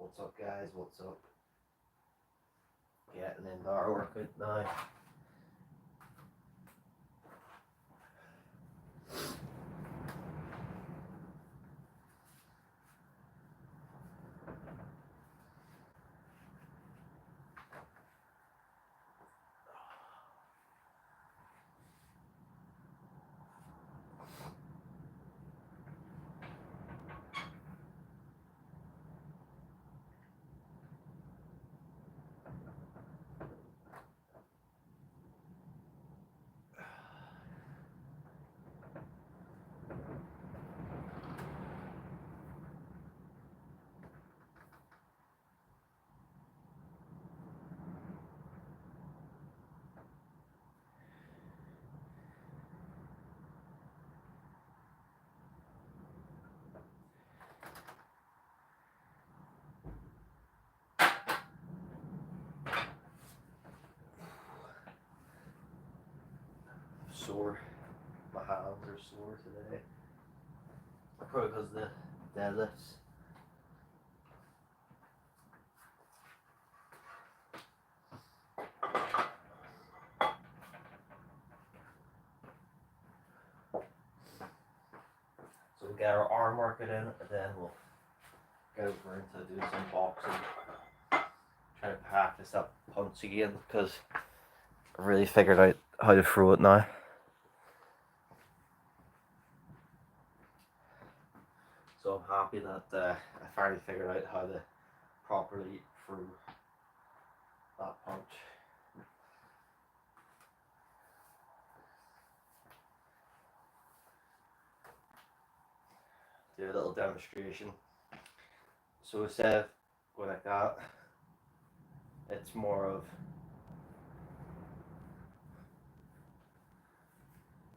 What's up, guys? What's up? Getting into our workout now. Sore. My hands are sore today. Probably because of the deadlifts. So we'll get our arm workout in, and then we'll get over into doing some boxing. Try to practice that punch again because I really figured out how to throw it now. So I'm happy that I finally figured out how to properly throw that punch. Do a little demonstration. So instead of going like that, it's more of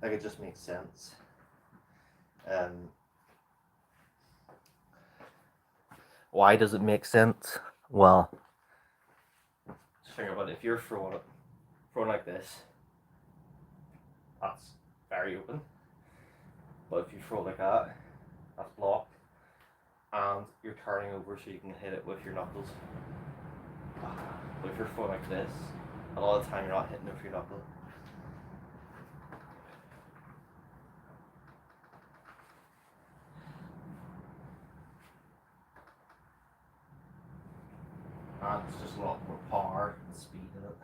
like it just makes sense. Why does it make sense? Well, just think about it. If you're throwing like this, that's very open. But if you throw it like that, that's blocked, and you're turning over so you can hit it with your knuckles. But if you're throwing like this, a lot of the time you're not hitting it with your knuckle. And it's just a lot more power and speed in it.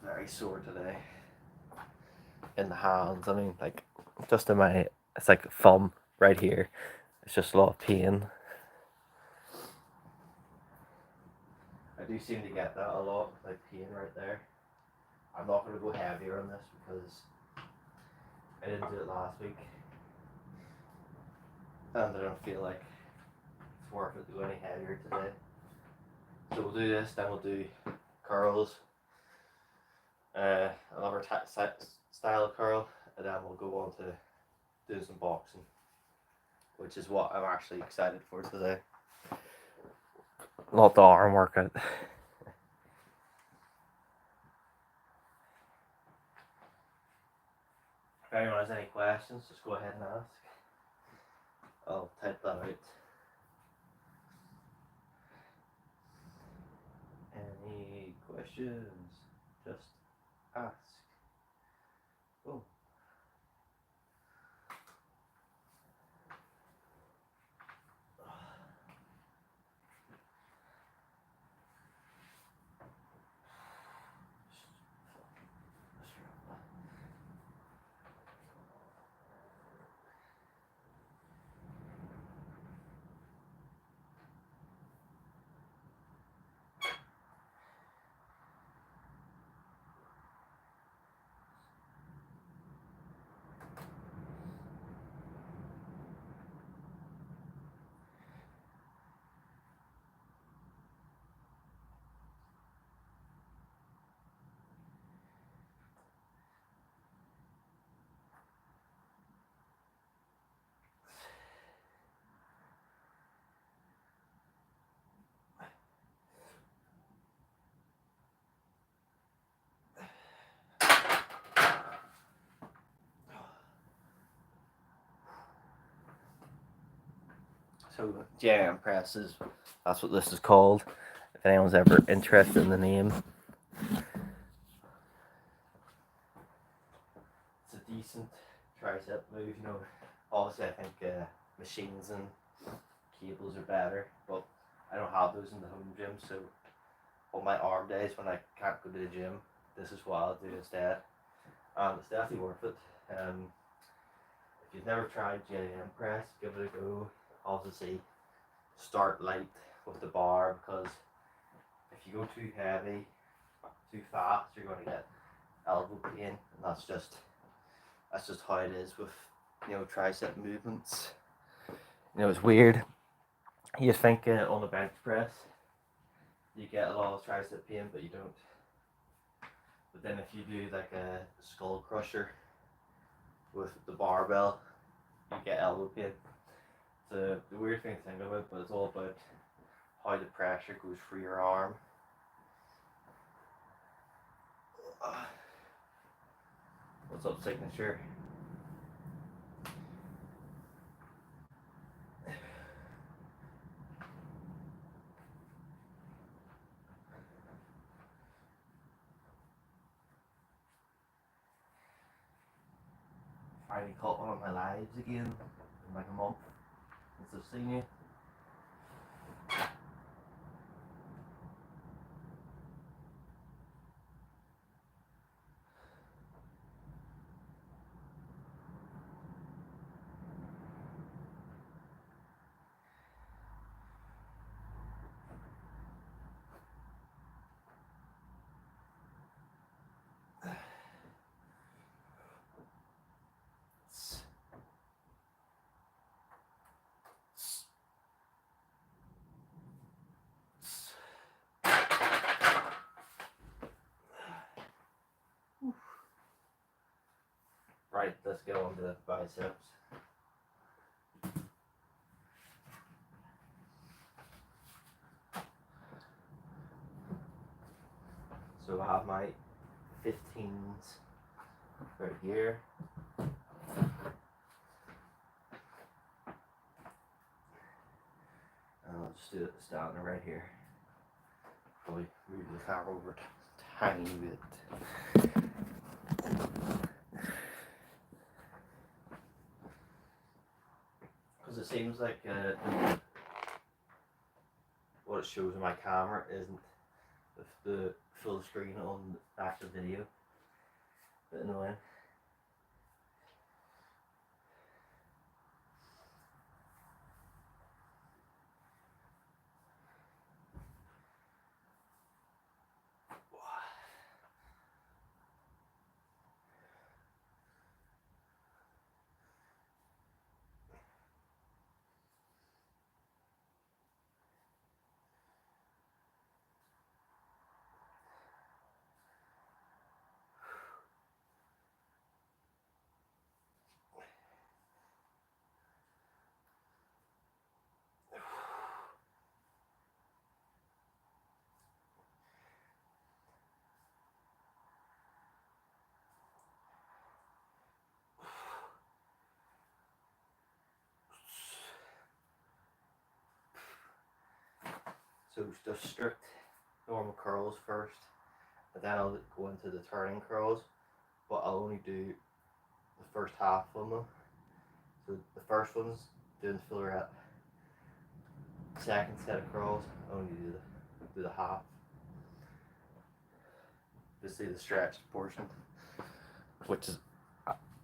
Very sore today in the hands. I mean, like, just in my, it's like thumb right here. It's just a lot of pain. I do seem to get that a lot, like pain right there. I'm not going to go heavier on this because I didn't do it last week. And I don't feel like it's worth it to go any heavier today. So we'll do this, then we'll do curls. Another style of curl, and then we'll go on to do some boxing, which is what I'm actually excited for today. Not the arm workout. If anyone has any questions, just go ahead and ask. I'll type that out. Any questions? Just ask. Oh. So JM presses, that's what this is called. If anyone's ever interested in the name. It's a decent tricep move, you know. Obviously I think machines and cables are better, but I don't have those in the home gym, so on my arm days when I can't go to the gym, this is what I'll do instead. And it's definitely worth it. If you've never tried JM press, give it a go. Obviously start light with the bar, because if you go too heavy, too fast, you're going to get elbow pain, and that's just how it is with, you know, tricep movements. You know, it's weird. You think on the bench press you get a lot of tricep pain, but you don't. But then if you do like a skull crusher with the barbell, you get elbow pain. It's the weird thing to think about, but it's all about how the pressure goes through your arm. What's up, Signature? Finally caught one of my lives again in like a month since I've seen you. Right, let's go on to the biceps. So I have my 15s right here. And I'll just do it standing right here. Probably move the camera over a tiny bit. Because it seems like what it shows on my camera isn't the full screen on the actual video. Bit annoying. So just strict normal curls first, and then I'll go into the turning curls, but I'll only do the first half of them. So the first one's doing the full rep. Second set of curls, I only do the half. Just do the stretched portion, which is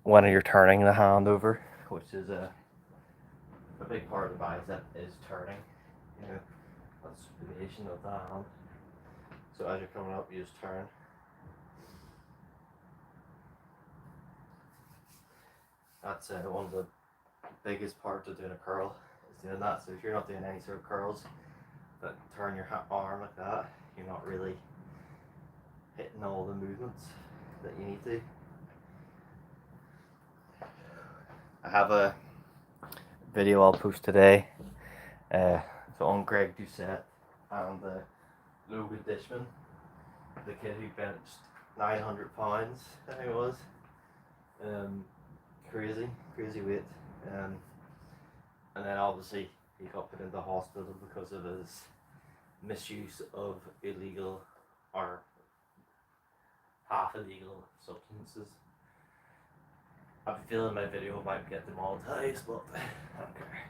when you're turning the hand over, which is a big part of the bicep is turning. You know, that's the foundation of the hand. So as you're coming up, you just turn. That's one of the biggest parts of doing a curl, is doing that. So if you're not doing any sort of curls that turn your arm like that, you're not really hitting all the movements that you need to. I have a video I'll post today. So on Greg Doucette and Logan Dishman, the kid who benched 900 pounds, I think it was. Crazy weight. And then obviously he got put into hospital because of his misuse of illegal or half illegal substances. I have a feeling my video might get demonetized, but I don't care.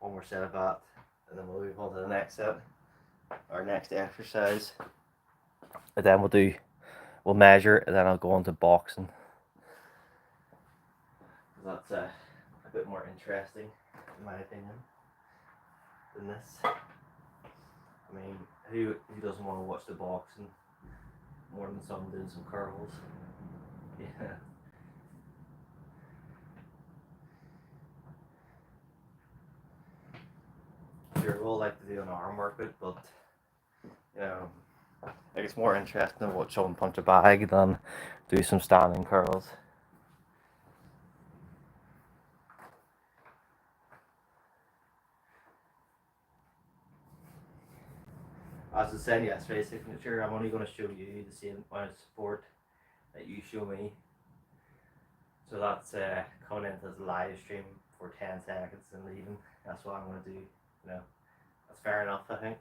One more set of that, and then we'll move on to the next set, our next exercise. And then we'll measure, and then I'll go on to boxing. That's a bit more interesting, in my opinion, than this. I mean, who doesn't want to watch the boxing more than someone doing some curls? Yeah. Sure, we'll like to do an arm workout, but you know, I think it's more interesting to watch someone punch a bag than do some standing curls. As I said yesterday, Signature, I'm only going to show you the same amount of support that you show me. So that's coming into the live stream for 10 seconds and leaving. That's what I'm going to do. You know, that's fair enough, I think.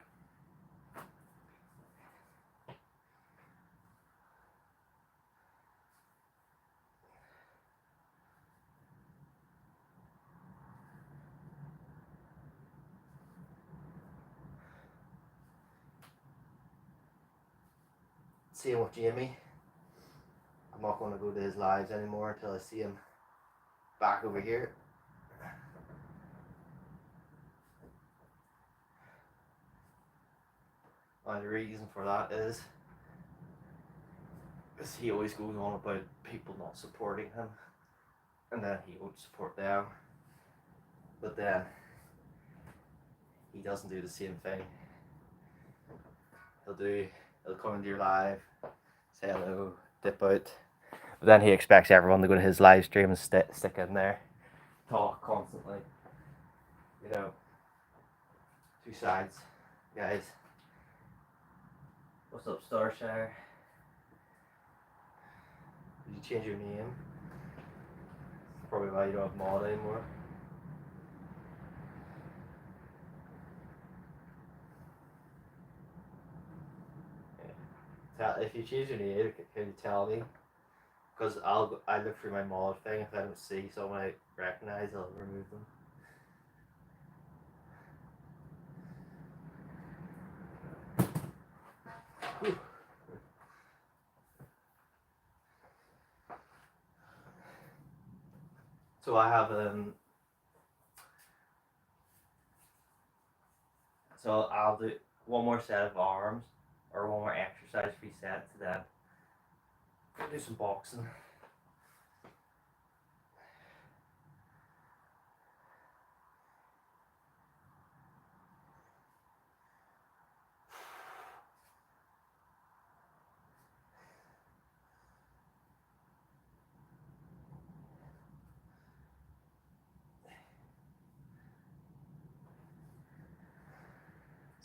Same with Jamie. I'm not going to go to his lives anymore until I see him back over here. And the reason for that is because he always goes on about people not supporting him, and then he won't support them, but then he doesn't do the same thing. He'll come into your live, say hello, dip out, but then he expects everyone to go to his live stream and stick in there, talk constantly. You know, two sides, guys. What's up, Starshire? Did you change your name? Probably why you don't have mod anymore. If you change your name, can you tell me? Because I look through my mod thing. If I don't see someone I recognize, I'll remove them. Whew. So I have so I'll do one more set of arms or one more exercise for each set to then do some boxing.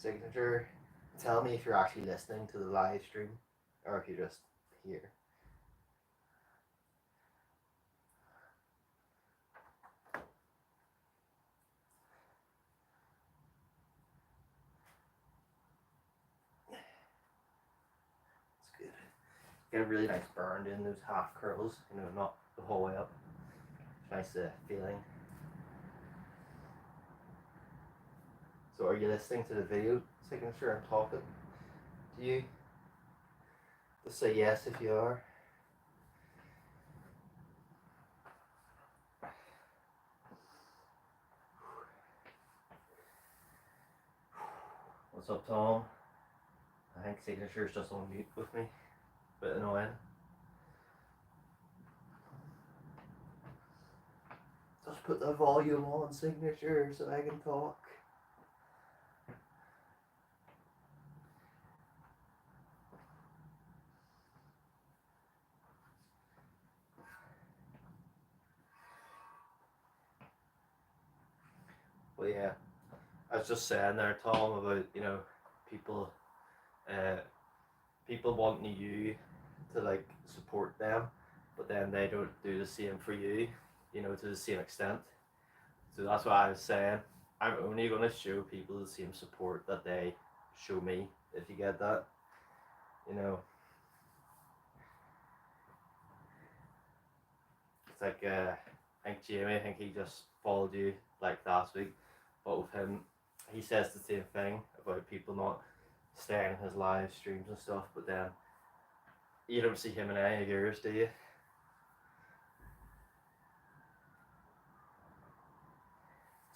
Signature, tell me if you're actually listening to the live stream or if you're just here. It's good. Get a really nice burn in those half curls, you know, not the whole way up. Nice feeling. So are you listening to the video, Signature? I'm talking to you. Just say yes if you are. What's up, Tom? think Signature's just on mute with me. Bit annoying. Just put the volume on Signature so I can talk. Well, yeah, I was just saying there, Tom, about, you know, people, people wanting you to like support them, but then they don't do the same for you, you know, to the same extent. So that's what I was saying. I'm only going to show people the same support that they show me, if you get that. You know, it's like, I think Jamie, I think he just followed you like last week, but with him, he says the same thing about people not staying in his live streams and stuff, but then you don't see him in any of yours, do you?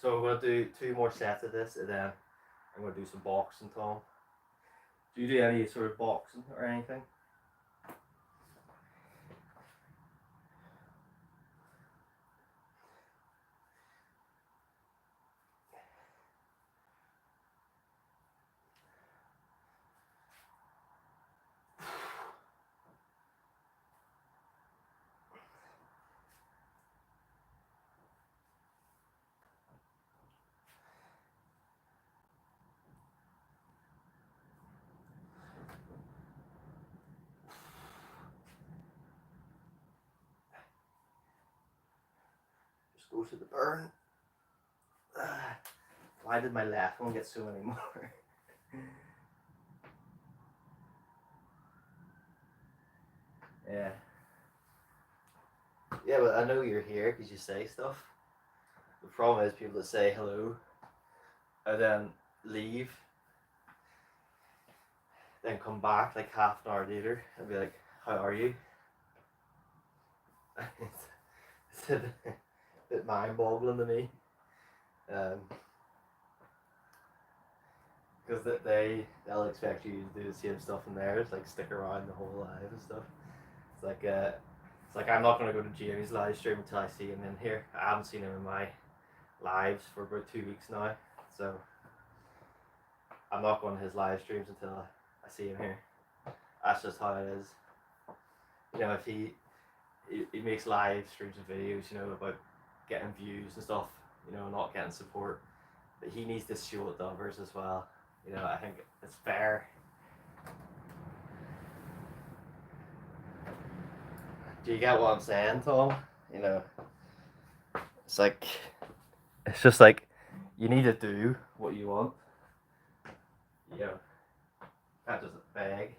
So we're going to do 2 more sets of this, and then I'm going to do some boxing, Tom. Do you do any sort of boxing or anything? Just go to the burn. Why did my left one get so many more? Yeah. Yeah, but I know you're here because you say stuff. The problem is people that say hello and then leave, then come back like half an hour later and be like, how are you? It's a bit mind-boggling to me. Because they'll expect you to do the same stuff in theirs, like stick around the whole live and stuff. It's like I'm not gonna go to Jamie's live stream until I see him in here. I haven't seen him in my lives for about 2 weeks now, so I'm not going to his live streams until I see him here. That's just how it is. You know, if he makes live streams and videos, you know, about getting views and stuff, you know, not getting support, but he needs to show it to others as well. You know, I think it's fair. Do you get what I'm saying, Tom? You know, it's just like, you need to do what you want. You know, can't just beg.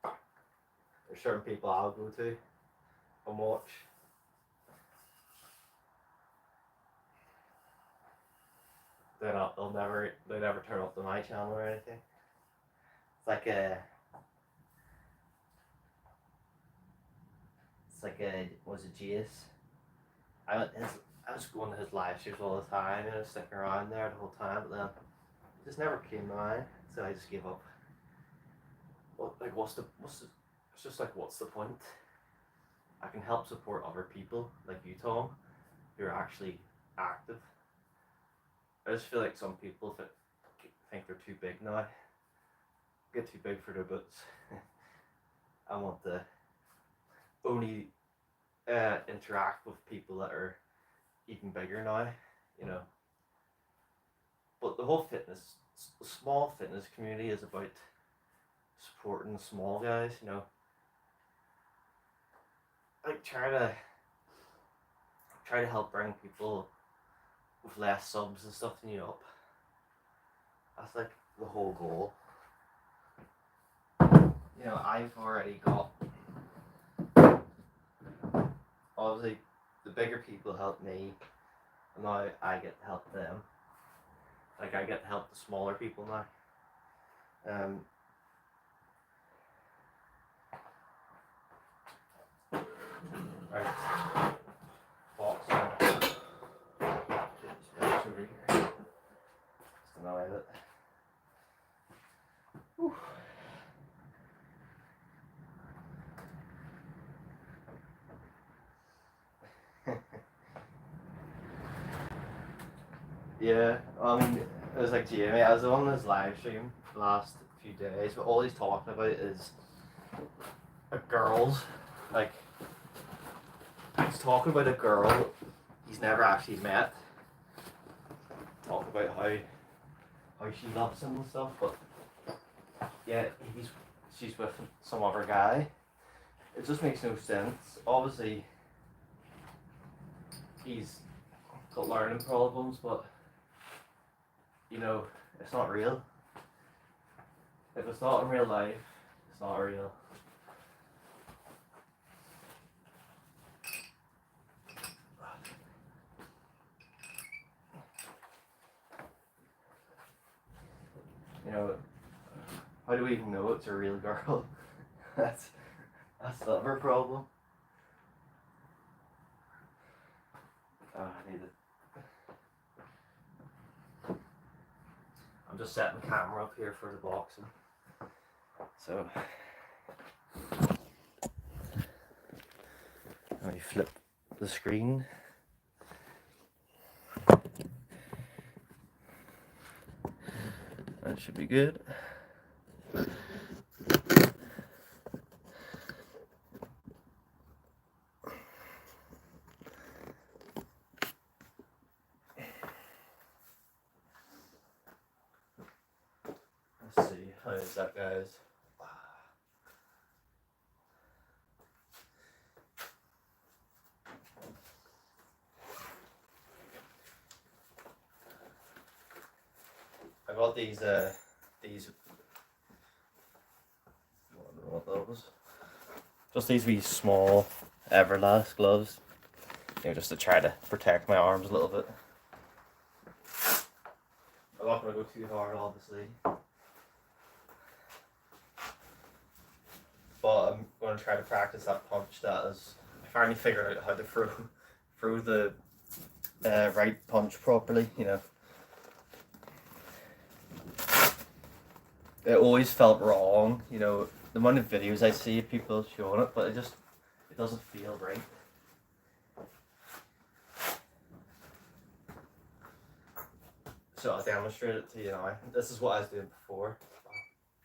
There's certain people I'll go to and watch. They'll never turn up to my channel or anything. It's like was it Jace? I was going to his live streams all the time and I was sticking around there the whole time, but then it just never came to mind, so I just gave up. What's the it's just like, what's the point? I can help support other people like you, Tom, who are actually active. I just feel like some people think they're too big now, get too big for their boots. I want to only interact with people that are even bigger now, you know. But the whole small fitness community is about supporting small guys, you know. Like try to help bring people with less subs and stuff than you up. That's like the whole goal. You know, I've already got, obviously the bigger people help me, and now I get to help them. Like I get to help the smaller people now. Right. Boxing. Just over here. Just another bit. Yeah, I mean, it was like Jamie. I was on his live stream the last few days, but all he's talking about is girls. Like, he's talking about a girl he's never actually met. Talk about how she loves him and stuff, but yeah, she's with some other guy. It just makes no sense. Obviously, he's got learning problems, but you know, it's not real. If it's not in real life, it's not real. You know, how do we even know it's a real girl? that's the other problem. I need it. I'm just setting the camera up here for the boxing. So let me flip the screen. That should be good. Let's see, how is that, guys? I got these, I don't know what those. Just these wee small Everlast gloves. You know, just to try to protect my arms a little bit. I'm not going to go too hard, obviously. But I'm going to try to practice that punch. That is, I finally figured out how to throw the right punch properly, you know. It always felt wrong, you know, the amount of videos I see of people showing it, but it doesn't feel right. So I'll demonstrate it to you now. This is what I was doing before.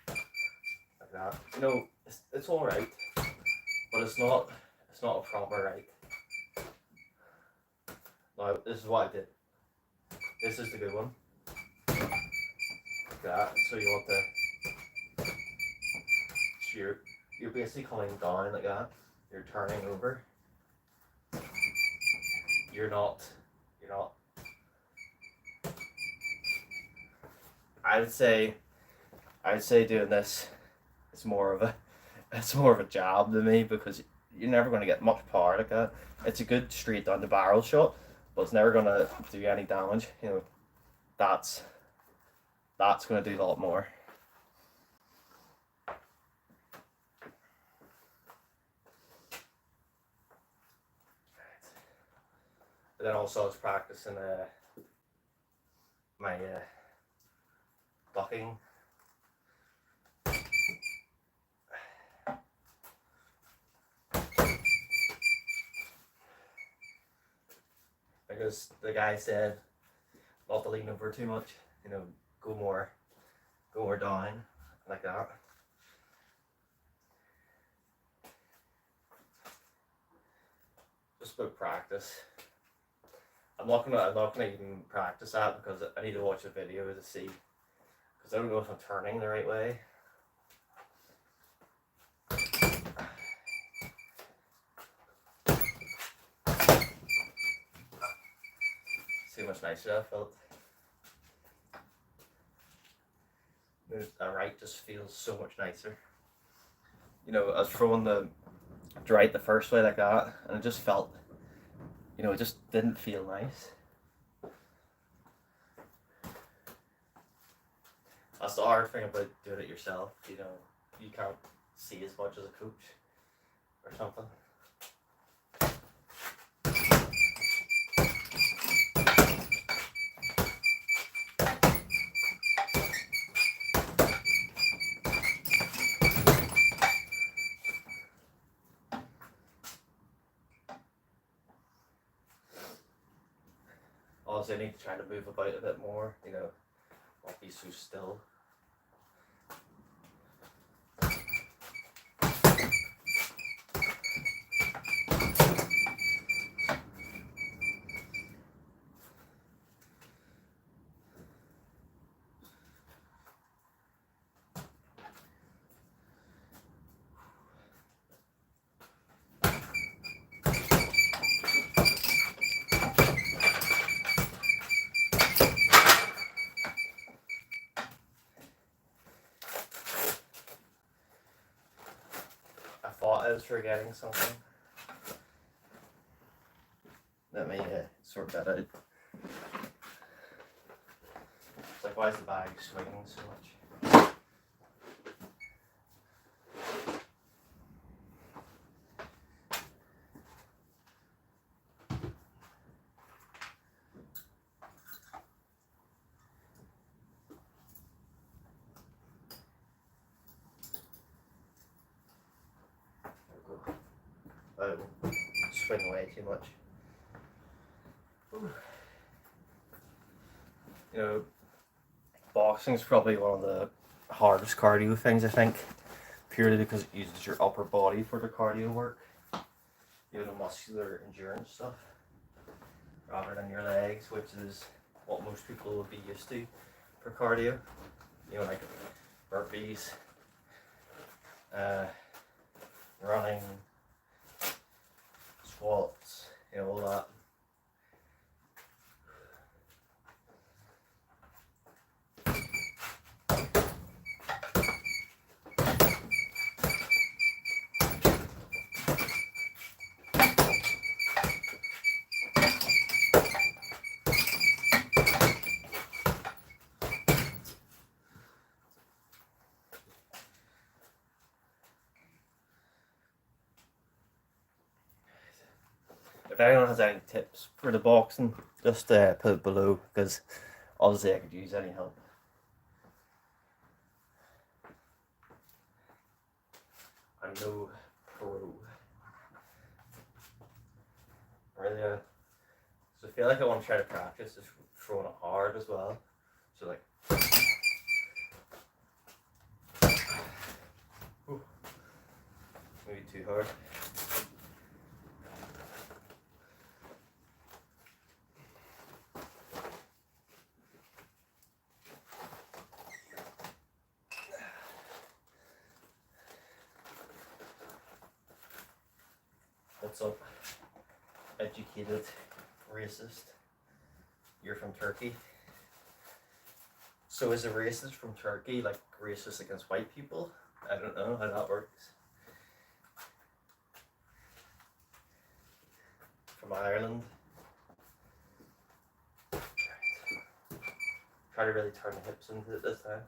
Like that. You know, it's alright, but it's not a proper right. Now, this is what I did. This is the good one. Like that. So you want to... You're basically coming down like that. You're turning over. You're not. I'd say doing this is more of a job to me, because you're never going to get much power like that. It's a good straight down the barrel shot, but it's never going to do any damage. You know, that's going to do a lot more. But then also I was practicing my ducking. Because the guy said not to lean over too much, you know, go more down, like that. Just about practice. I'm not gonna even practice that, because I need to watch a video to see, because I don't know if I'm turning the right way. See how much nicer that felt. The right just feels so much nicer. You know, I was throwing the right the first way like that, and it just felt, you know, it just didn't feel nice. That's the hard thing about doing it yourself, you know, you can't see as much as a coach or something. Also, I need to try to move about a bit more, you know, not be so still. I thought I was forgetting something. Let me sort that out. It's like, why is the bag swinging so much? Oh, swing away too much. Ooh. You know, boxing is probably one of the hardest cardio things, I think, purely because it uses your upper body for the cardio work. You know, the muscular endurance stuff, rather than your legs, which is what most people would be used to for cardio. You know, like burpees, running, squats, you know, all that. If anyone has any tips for the boxing, just put it below, because obviously I could use any help. I'm no pro. Really, so I feel like I want to try to practice just throwing it hard as well. So like, ooh, maybe too hard. What's up, educated racist? You're from Turkey. So is a racist from Turkey like racist against white people? I don't know how that works. From Ireland. Try to really turn the hips into it this time.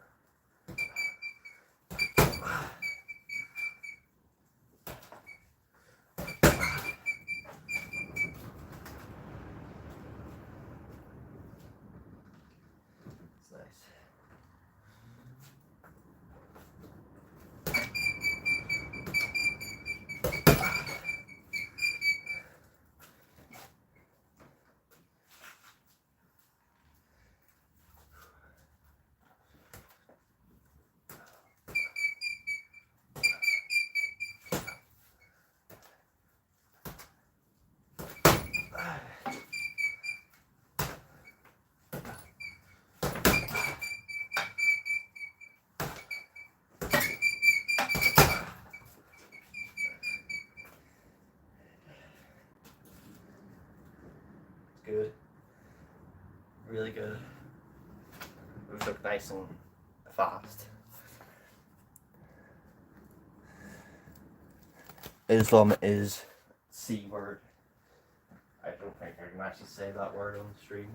It's nice. Good. Really good. Moves look nice and fast. Islam is C word. I don't think I can actually say that word on the stream.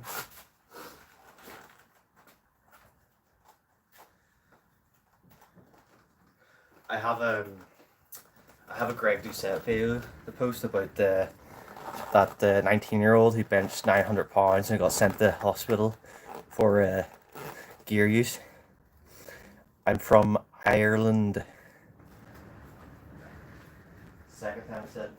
I have a Greg Doucette video to post about that 19-year-old who benched 900 pounds and got sent to hospital for gear use. I'm from Ireland. Second time I said.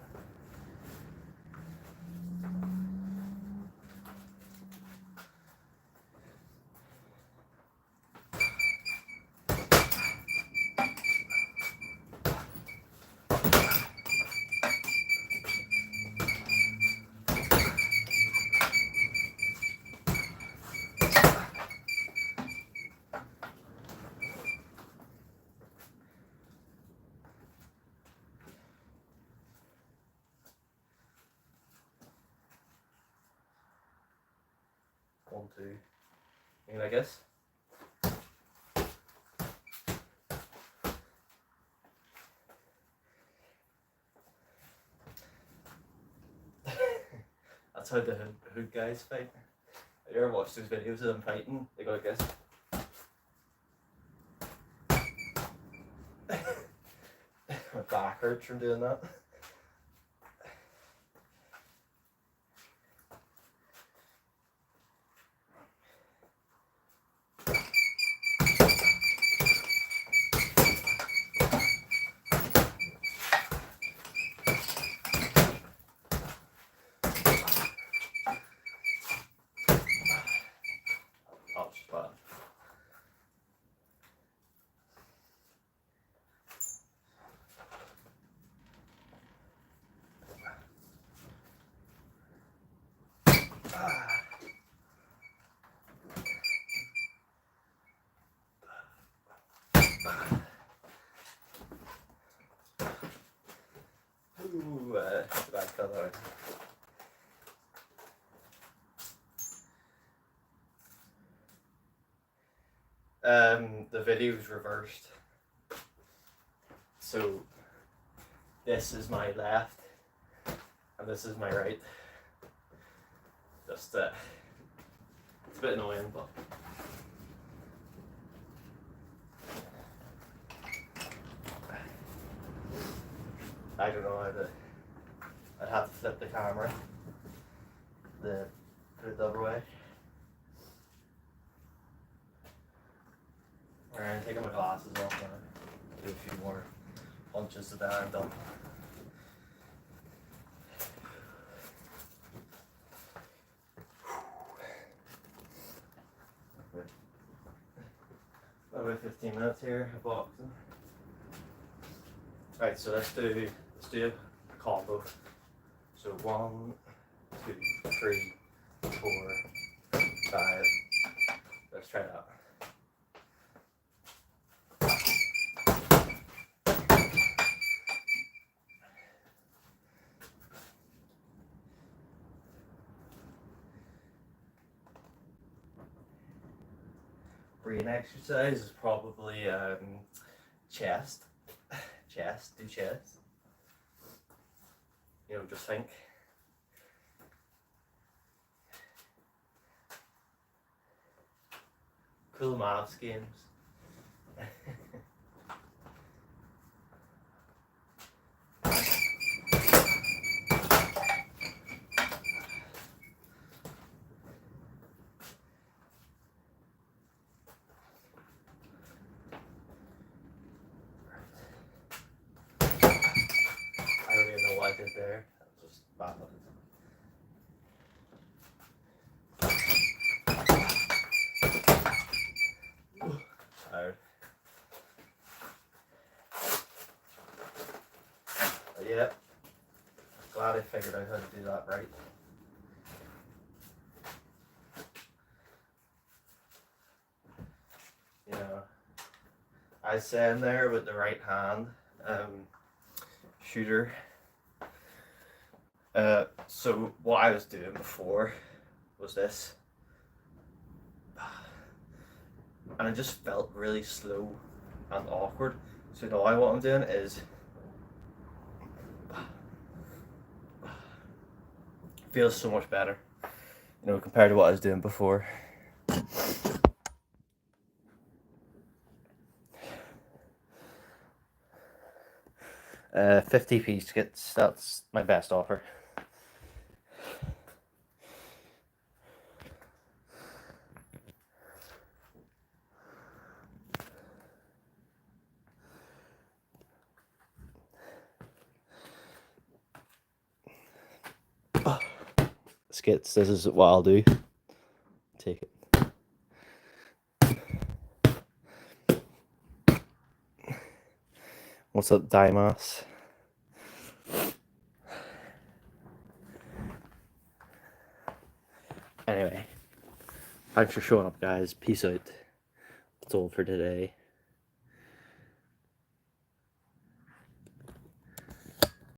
1, 2. Maybe like this. That's how the hood guys fight. You ever watch those videos of them fighting? They go like this. My back hurts from doing that. Ooh, that's a bad colour. The video's reversed. So this is my left and this is my right. Just it's a bit annoying, but I don't know how to. I'd have to flip the camera, put it the other way. Alright, I'm taking my glasses off now. Do a few more punches to that and I'm done. About 15 minutes here of boxing. Right, so let's do a combo. So 1, 2, 3, 4, 5. Let's try that. Brain exercise is probably chest. Do chest. You know, just think. Cool maths games. I don't even know what I did there. That was just bad luck. Tired. But yeah, glad I figured out how to do that right. You know, I was saying there with the right hand shooter. So what I was doing before was this, and it just felt really slow and awkward. So now what I'm doing is feels so much better, you know, compared to what I was doing before. 50p tickets, that's my best offer. Skits, this is what I'll do. Take it. What's up, Dimas? Anyway, thanks for showing up, guys. Peace out. That's all for today.